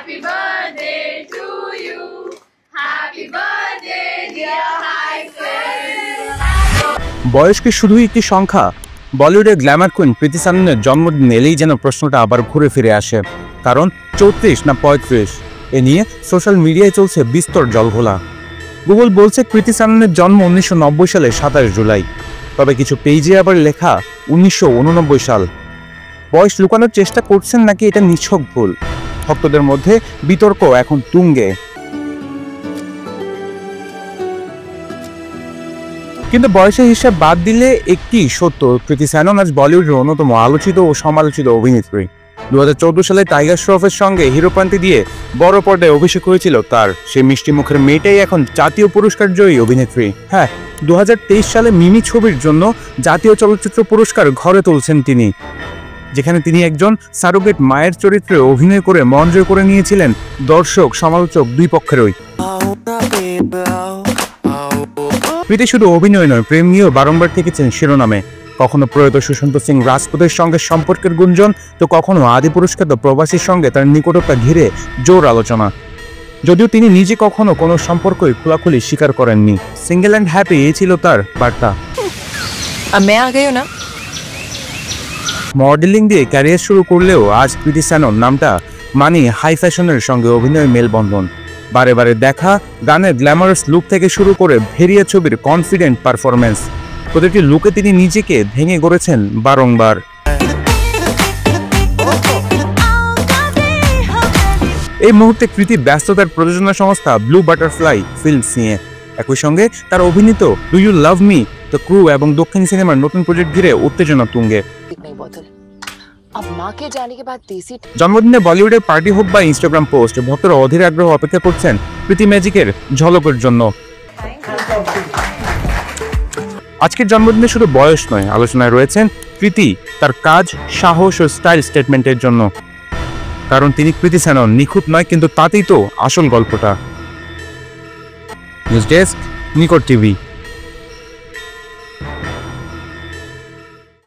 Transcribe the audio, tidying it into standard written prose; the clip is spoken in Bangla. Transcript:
Happy birthday to you. Happy birthday dear Hyacinth. বয়স কি শুধুই একটি সংখ্যা? বলিউডের গ্ল্যামার কুইন প্রীতি সাননের জন্মদিন এলেই যেন প্রশ্নটা আবার ঘুরে ফিরে আসে। কারণ 34 না 35 এ নিয়ে সোশ্যাল মিডিয়ায় চলছে বিস্তর জলঘোলা। গুগল বলছে প্রীতি সাননের জন্ম 1990 সালে 27 জুলাই, তবে কিছু পেজে আবার লেখা 1989 সাল। বয়স লুকানোর চেষ্টা করছেন নাকি এটা নিছক ভুল? ভক্তদের মধ্যে বিতর্ক এখন তুঙ্গে। কিন্তু বয়সের হিসাব বাদ দিলে একটি সত্য, প্রীতি সানন আজ বলিউডের অন্যতম আলোচিত ও সমালোচিত অভিনেত্রী। 2014 সালে টাইগার শ্রফের সঙ্গে হিরোপ্রান্তি দিয়ে বড় পর্দায় অভিষেক হয়েছিল তার। সেই মিষ্টি মুখের মেয়েটাই এখন জাতীয় পুরস্কার জয়ী অভিনেত্রী। হ্যাঁ, 2023 সালে মিমি ছবির জন্য জাতীয় চলচ্চিত্র পুরস্কার ঘরে তুলছেন তিনি, যেখানে তিনি একজন সারোগেট মায়ের চরিত্রে অভিনয় করে মন জয় করে নিয়েছিলেন দর্শক সমালোচক দুই পক্ষেরই। প্রীতি শুধু অভিনয় নয়, প্রেম নিয়েও বারংবার থেকেছেন শিরোনামে। কখনো প্রয়াত সুশান্ত সিং রাজপুতের সঙ্গে সম্পর্কের গুঞ্জন, তো কখনো আদি পুরস্কৃত প্রবাসীর সঙ্গে তার নিকটতা ঘিরে জোর আলোচনা। যদিও তিনি নিজে কখনো কোনো সম্পর্কই খোলাখুলি স্বীকার করেননি। সিঙ্গেল অ্যান্ড হ্যাপি এই ছিল তার বার্তা। মডেলিং দিয়ে ক্যারিয়ার শুরু করলেও আজ প্রীতি সানন নামটা মানে হাই ফ্যাশনের সঙ্গে অভিনয়ের মেলবন্ধন। বারে বারে দেখা গানের গ্ল্যামারাস লুক থেকে শুরু করে ভেরিয়া ছবির কনফিডেন্ট পারফরম্যান্স, প্রতিটি লুকে তিনি নিজেকে ভেঙে গড়েছেন বারংবার। এই মুহূর্তে প্রীতি ব্যস্ততার প্রযোজনা সংস্থা ব্লু বাটারফ্লাই ফিল্মস নিয়ে। একই সঙ্গে তার অভিনীত do you love me, the crew এবং দক্ষিণ সিনেমার নতুন প্রজেক্ট ঘিরে উত্তেজনা তুঙ্গে। জন্মদিনে বলিউডের পার্টি হোক বা ইনস্টাগ্রাম পোস্ট, ভক্তরা অধীর আগ্রহ অপেক্ষা করছেন প্রীতি ম্যাজিকের ঝলকের জন্য। আজকের জন্মদিনে শুধু বয়স নয়, আলোচনায় রয়েছেন প্রীতি তার কাজ, সাহস ও স্টাইল স্টেটমেন্টের জন্য। কারণ তিনি প্রীতি সানন নিখুঁত নয়, কিন্তু তাতেই তো আসল গল্পটা। নিউজ ডেস্ক, নিকট টিভি।